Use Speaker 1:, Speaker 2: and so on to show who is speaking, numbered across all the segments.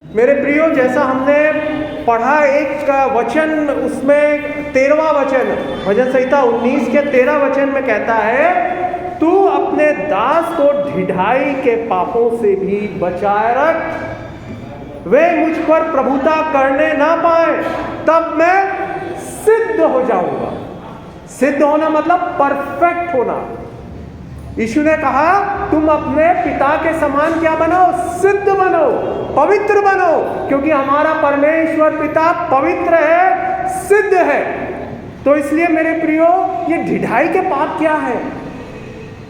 Speaker 1: मेरे प्रियो, जैसा हमने पढ़ा एक वचन, उसमें 13वां वचन, भजन संहिता 19 के 13 वचन में कहता है, तू अपने दास को ढिठाई के पापों से भी बचाए रख, वे मुझ पर प्रभुता करने ना पाए, तब मैं सिद्ध हो जाऊंगा। सिद्ध होना मतलब परफेक्ट होना। यीशु ने कहा तुम अपने पिता के समान क्या बनो? सिद्ध बनो, पवित्र बनो, क्योंकि हमारा परमेश्वर पिता पवित्र है, सिद्ध है। तो इसलिए मेरे प्रियो, ये ढिठाई के पाप क्या है?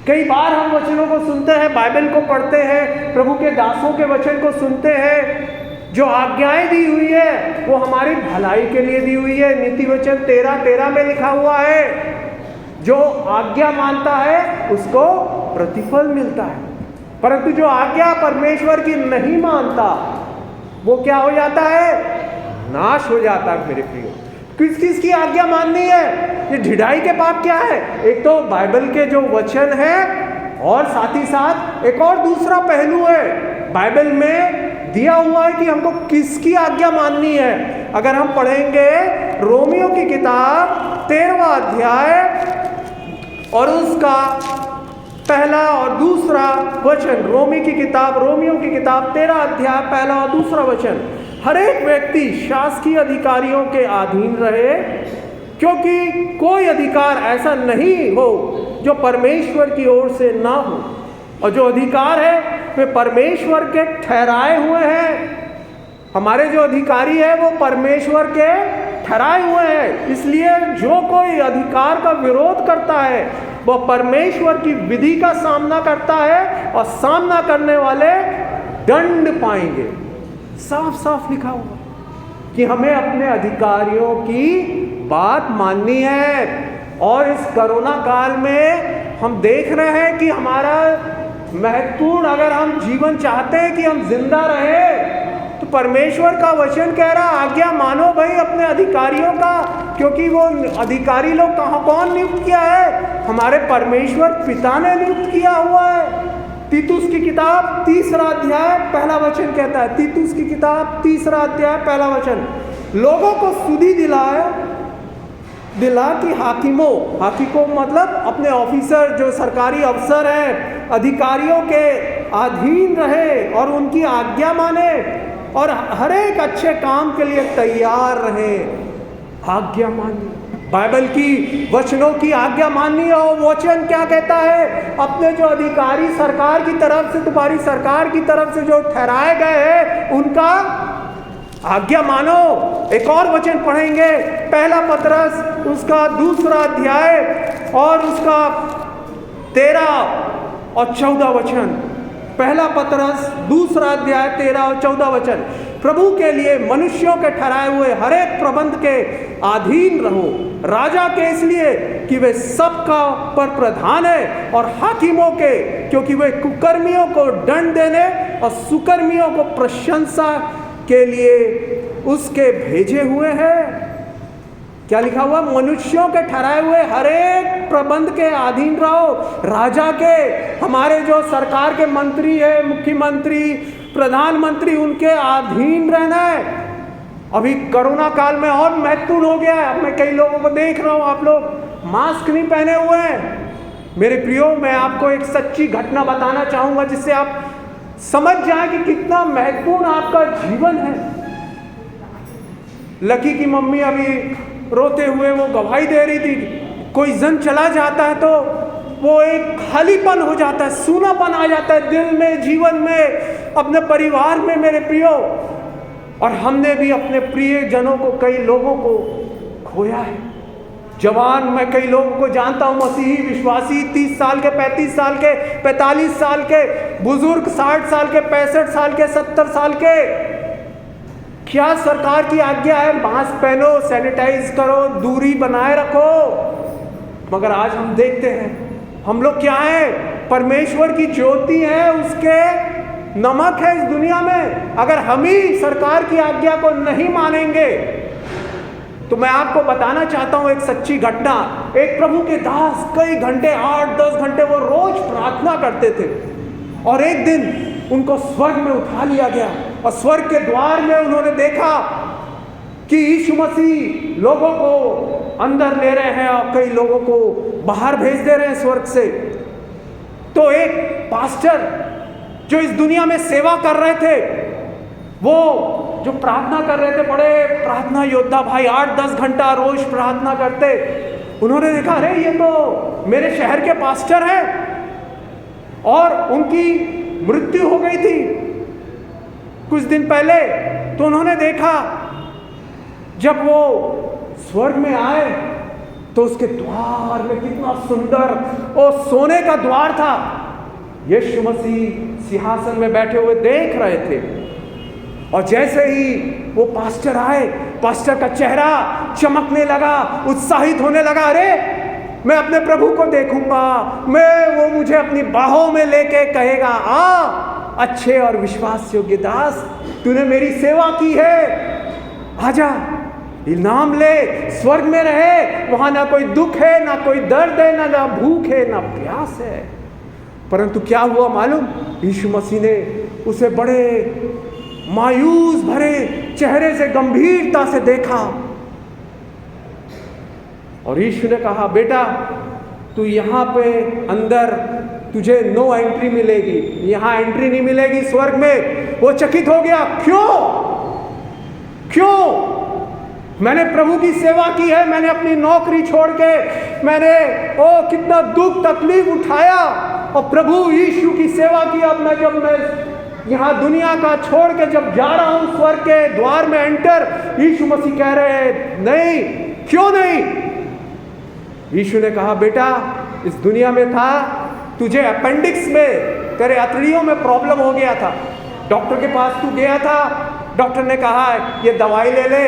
Speaker 1: कई बार हम वचनों को सुनते हैं, बाइबल को पढ़ते हैं, प्रभु के दासों के वचन को सुनते हैं, जो आज्ञाएं दी हुई है वो हमारी भलाई के लिए दी हुई है। नीति वचन 13:13 में लिखा हुआ है, जो आज्ञा मानता है उसको प्रतिफल मिलता है, परंतु जो आज्ञा परमेश्वर की नहीं मानता वो क्या हो जाता है? नाश हो जाता है। मेरे प्रियो, किस किस की आज्ञा माननी है? ये ढिठाई के पाप क्या है? एक तो बाइबल के जो वचन है, और साथ ही साथ एक और दूसरा पहलू है, बाइबल में दिया हुआ है कि हमको किसकी आज्ञा माननी है। अगर हम पढ़ेंगे रोमियो की किताब 13वां अध्याय और उसका पहला और दूसरा वचन, रोमियो की किताब 13 अध्याय पहला और दूसरा वचन, हर एक व्यक्ति शासकीय अधिकारियों के अधीन रहे, क्योंकि कोई अधिकार ऐसा नहीं हो जो परमेश्वर की ओर से ना हो, और जो अधिकार है वे परमेश्वर के ठहराए हुए हैं। हमारे जो अधिकारी है वो परमेश्वर के ठहराए हुए हैं। इसलिए जो कोई अधिकार का विरोध करता है वह परमेश्वर की विधि का सामना करता है, और सामना करने वाले दंड पाएंगे। साफ साफ लिखा हुआ कि हमें अपने अधिकारियों की बात माननी है। और इस कोरोना काल में हम देख रहे हैं कि हमारा महत्वपूर्ण, अगर हम जीवन चाहते हैं कि हम जिंदा रहे, तो परमेश्वर का वचन कह रहा, आज्ञा मानो भाई अपने अधिकारियों का, क्योंकि वो अधिकारी लोग कौन नियुक्त किया है? हमारे परमेश्वर पिता ने नियुक्त किया हुआ है। तीतुस की किताब 3 अध्याय पहला वचन कहता है, तीतुस की किताब 3 अध्याय पहला वचन, लोगों को सुधि दिला कि हाकिमों मतलब अपने ऑफिसर, जो सरकारी अफसर हैं, अधिकारियों के अधीन रहे और उनकी आज्ञा माने, और हर एक अच्छे काम के लिए तैयार रहे। आज्ञा माननी, बाइबल की वचनों की आज्ञा माननी। और वचन क्या कहता है? अपने जो अधिकारी सरकार की तरफ से, तुम्हारी सरकार की तरफ से जो ठहराए गए हैं, उनका आज्ञा मानो। एक और वचन पढ़ेंगे, पहला पतरस उसका 2 अध्याय और उसका 13 और 14 वचन। पहला पतरस 2 अध्याय 13 और 14 वचन, प्रभु के लिए मनुष्यों के ठहराए हुए हर एक प्रबंध के अधीन रहो, राजा के इसलिए कि वे सबका पर प्रधान है, और हाकिमों के क्योंकि वे कुकर्मियों को दंड देने और सुकर्मियों को प्रशंसा के लिए उसके भेजे हुए हैं। क्या लिखा हुआ? मनुष्यों के ठहराए हुए हर एक प्रबंध के अधीन रहो, राजा के, हमारे जो सरकार के मंत्री है, मुख्यमंत्री, प्रधानमंत्री, उनके अधीन रहना है। अभी कोरोना काल में और महत्वपूर्ण हो गया है। मैं कई लोगों को देख रहा हूं, आप लोग मास्क नहीं पहने हुए हैं। मेरे प्रियो, मैं आपको एक सच्ची घटना बताना चाहूंगा जिससे आप समझ जाए कि कितना महत्वपूर्ण आपका जीवन है। लकी की मम्मी अभी रोते हुए वो गवाही दे रही थी, कोई जन चला जाता है तो वो एक खालीपन हो जाता है, सूनापन आ जाता है दिल में, जीवन में, अपने परिवार में। मेरे प्रियो, और हमने भी अपने प्रिय जनों को, कई लोगों को खोया है। जवान, मैं कई लोगों को जानता हूं, मसीही विश्वासी, 30 साल के, 35 साल के, 45 साल के, बुजुर्ग 60 साल के, 65 साल के, 70 साल के। क्या सरकार की आज्ञा है? मास्क पहनो, सैनिटाइज करो, दूरी बनाए रखो। मगर आज हम देखते हैं हम लोग क्या है? परमेश्वर की ज्योति है, उसके नमक है इस दुनिया में। अगर हम ही सरकार की आज्ञा को नहीं मानेंगे, तो मैं आपको बताना चाहता हूं एक सच्ची घटना। एक प्रभु के दास कई घंटे, 8-10 घंटे वो रोज प्रार्थना करते थे, और एक दिन उनको स्वर्ग में उठा लिया गया। और स्वर्ग के द्वार में उन्होंने देखा कि यीशु मसीह लोगों को अंदर ले रहे हैं और कई लोगों को बाहर भेज दे रहे हैं स्वर्ग से। तो एक पास्टर जो इस दुनिया में सेवा कर रहे थे, वो जो प्रार्थना कर रहे थे, बड़े प्रार्थना योद्धा भाई, 8-10 घंटा रोज प्रार्थना करते, उन्होंने देखा अरे ये तो मेरे शहर के पास्टर हैं और उनकी मृत्यु हो गई थी कुछ दिन पहले। तो उन्होंने देखा जब वो स्वर्ग में आए तो उसके द्वार में कितना सुंदर और सोने का द्वार था। यीशु मसीह सिंहासन में बैठे हुए देख रहे थे और जैसे ही वो पास्टर आए, पास्टर का चेहरा चमकने लगा, उत्साहित होने लगा। अरे मैं अपने प्रभु को देखूंगा, वो मुझे अपनी बाहों में लेके कहेगा, आ अच्छे और विश्वास योग्य दास, तूने मेरी सेवा की है, आजा इनाम ले, स्वर्ग में रहे, वहां ना कोई दुख है, ना कोई दर्द है, ना भूख है, ना प्यास है। परंतु क्या हुआ मालूम? यीशु मसीह ने उसे बड़े मायूस भरे चेहरे से गंभीरता से देखा और यीशु ने कहा, बेटा तू यहाँ पे अंदर तुझे नो एंट्री मिलेगी, यहाँ एंट्री नहीं मिलेगी स्वर्ग में। वो चकित हो गया, क्यों? मैंने प्रभु की सेवा की है, मैंने अपनी नौकरी छोड़ के, मैंने कितना दुख तकलीफ उठाया और प्रभु यीशु की सेवा की। अब जब मैं यहाँ दुनिया का छोड़ के जब जा रहा हूँ स्वर्ग के द्वार में एंटर, यीशु मसीह कह रहे हैं नहीं, क्यों नहीं? यीशु ने कहा, बेटा इस दुनिया में था, तुझे अपेंडिक्स में, तेरे अतड़ियों में प्रॉब्लम हो गया था, डॉक्टर के पास तू गया था, डॉक्टर ने कहा ये दवाई ले ले,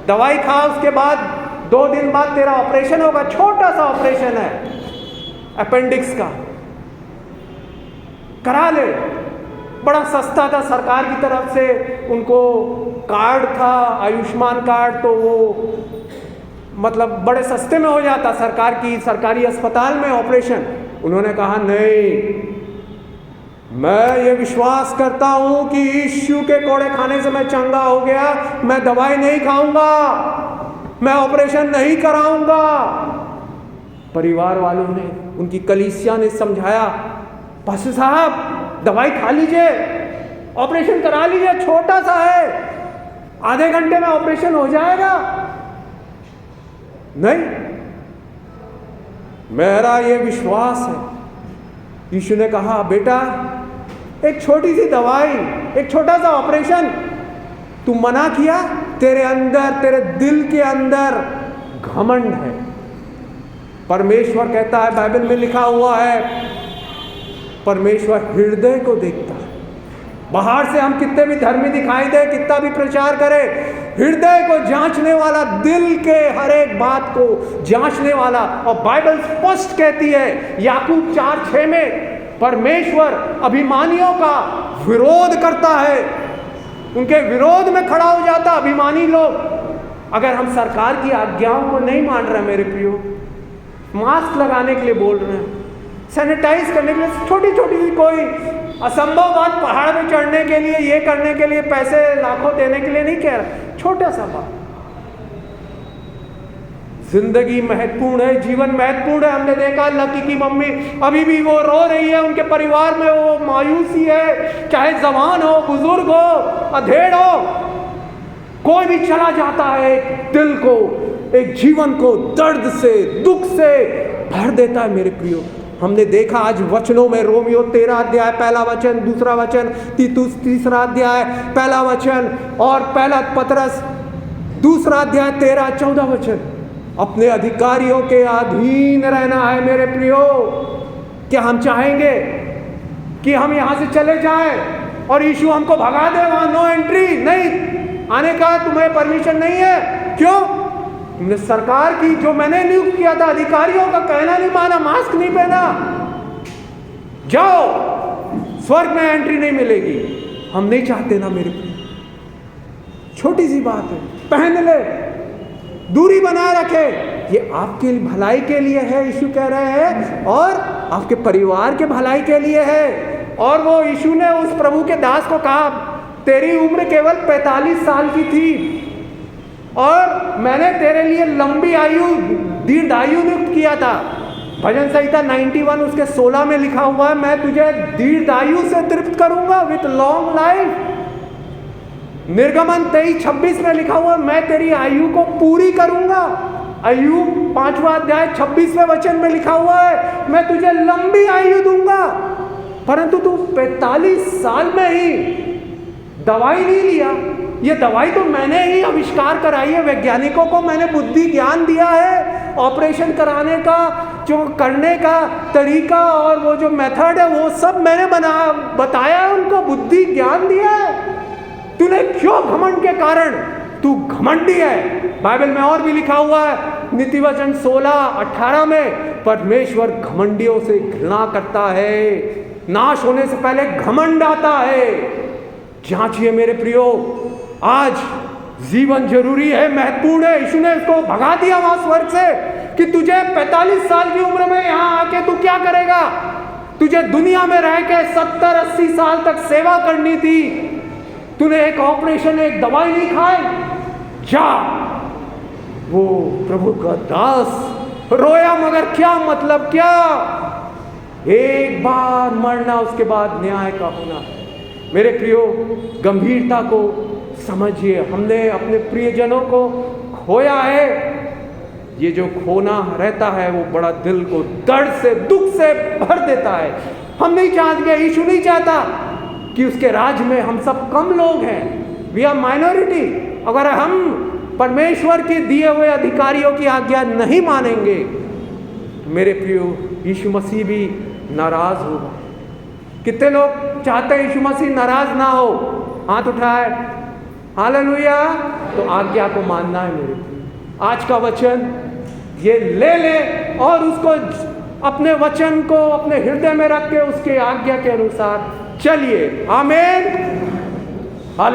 Speaker 1: दवाई खा, उसके बाद 2 दिन बाद तेरा ऑपरेशन होगा, छोटा सा ऑपरेशन है अपेंडिक्स का, करा ले। बड़ा सस्ता था, सरकार की तरफ से उनको कार्ड था, आयुष्मान कार्ड, तो वो मतलब बड़े सस्ते में हो जाता सरकारी अस्पताल में ऑपरेशन। उन्होंने कहा नहीं, मैं ये विश्वास करता हूं कि यीशु के कोड़े खाने से मैं चंगा हो गया, मैं दवाई नहीं खाऊंगा, मैं ऑपरेशन नहीं कराऊंगा। परिवार वालों ने, उनकी कलीसिया ने समझाया, पास्टर साहब दवाई खा लीजिए, ऑपरेशन करा लीजिए, छोटा सा है, आधे घंटे में ऑपरेशन हो जाएगा। नहीं, मेरा ये विश्वास है। यीशु ने कहा, बेटा एक छोटी सी दवाई, एक छोटा सा ऑपरेशन, तू मना किया, तेरे अंदर, तेरे दिल के अंदर घमंड है। परमेश्वर कहता है, बाइबल में लिखा हुआ है, परमेश्वर हृदय को देखता है। बाहर से हम कितने भी धर्मी दिखाई दे, कितना भी प्रचार करें, हृदय को जांचने वाला, दिल के हर एक बात को जांचने वाला। और बाइबल स्पष्ट कहती है याकूब 4:6 में, परमेश्वर अभिमानियों का विरोध करता है, उनके विरोध में खड़ा हो जाता अभिमानी लोग। अगर हम सरकार की आज्ञाओं को नहीं मान रहे, मेरे प्रियो, मास्क लगाने के लिए बोल रहे हैं, सैनिटाइज करने के लिए, छोटी छोटी सी कोई असंभव बात, पहाड़ में चढ़ने के लिए, ये करने के लिए पैसे लाखों देने के लिए नहीं कह रहा, छोटा सा बात। जिंदगी महत्वपूर्ण है, जीवन महत्वपूर्ण है। हमने देखा लकी की मम्मी अभी भी वो रो रही है, उनके परिवार में वो मायूसी है, चाहे जवान हो, बुजुर्ग हो, अधेड़ हो, कोई भी चला जाता है, एक दिल को, एक जीवन को दर्द से, दुख से भर देता है। मेरे प्रियो, हमने देखा आज वचनों में, रोमियो 13 अध्याय 1 वचन, 2 वचन, तीतुस 3 अध्याय 1 वचन, और 1 पतरस 2 अध्याय 13-14 वचन। अपने अधिकारियों के अधीन रहना है मेरे प्रियो। क्या हम चाहेंगे कि हम यहां से चले जाएं और यीशु हमको भगा दे, वहां नो एंट्री, नहीं आने का तुम्हें परमिशन नहीं है? क्यों? तुमने सरकार की, जो मैंने नियुक्त किया था, अधिकारियों का कहना नहीं माना, मास्क नहीं पहना, जाओ, स्वर्ग में एंट्री नहीं मिलेगी। हम नहीं चाहते ना मेरे प्रियो, छोटी सी बात है, पहन ले, दूरी बनाए रखे, ये आपके भलाई के लिए है, यीशु कह रहे हैं, और आपके परिवार के भलाई के लिए है। और वो यीशु ने उस प्रभु के दास को कहा, तेरी उम्र केवल 45 साल की थी और मैंने तेरे लिए लंबी आयु, दीर्घ आयु नियुक्त किया था। भजन संहिता 91 उसके 16 में लिखा हुआ है, मैं तुझे दीर्घ आयु से तृप्त करूंगा, विथ लॉन्ग लाइफ। निर्गमन 23:26 में लिखा हुआ, मैं तेरी आयु को पूरी करूंगा। अय्यूब 5वां अध्याय 26वें वचन में लिखा हुआ है, मैं तुझे लंबी आयु दूंगा। परंतु तू 45 साल में ही दवाई नहीं लिया। ये दवाई तो मैंने ही आविष्कार कराई है, वैज्ञानिकों को मैंने बुद्धि ज्ञान दिया है, ऑपरेशन कराने का जो करने का तरीका और वो जो मेथड है वो सब मैंने बताया है, उनको बुद्धि ज्ञान दिया है। तूने क्यों घमंड के कारण तू घमंडी है। बाइबल में और भी लिखा हुआ है, नीति वचन 16:18 में, परमेश्वर घमंडियों से घृणा करता है, नाश होने से पहले घमंड आता है। जांचिए मेरे प्रियो, आज जीवन जरूरी है, महत्वपूर्ण है। यीशु ने इसको भगा दिया वहां स्वर्ग से कि तुझे 45 साल की उम्र में यहां आके तू क्या करेगा। तुझे दुनिया में रह के 70-80 साल तक सेवा करनी थी। तूने एक ऑपरेशन, एक दवाई नहीं खाई। जा, वो प्रभु का दास रोया, मगर क्या मतलब, क्या एक बार मरना, उसके बाद न्याय का होना। मेरे प्रियो, गंभीरता को समझिए। हमने अपने प्रियजनों को खोया है। ये जो खोना रहता है वो बड़ा दिल को दर्द से, दुख से भर देता है। हम नहीं चाहते, यीशु नहीं चाहता कि उसके राज में हम सब कम लोग हैं, वी आर माइनॉरिटी। अगर हम परमेश्वर के दिए हुए अधिकारियों की आज्ञा नहीं मानेंगे तो मेरे प्रियो, यीशु मसीह भी नाराज होगा। कितने लोग चाहते हैं यीशु मसीह नाराज ना हो? हाथ उठाए। हालेलुया। तो आज्ञा को मानना है मेरे प्रियो। आज का वचन ये ले ले और उसको, अपने वचन को अपने हृदय में रख के उसके आज्ञा के अनुसार चलिए। आमीन।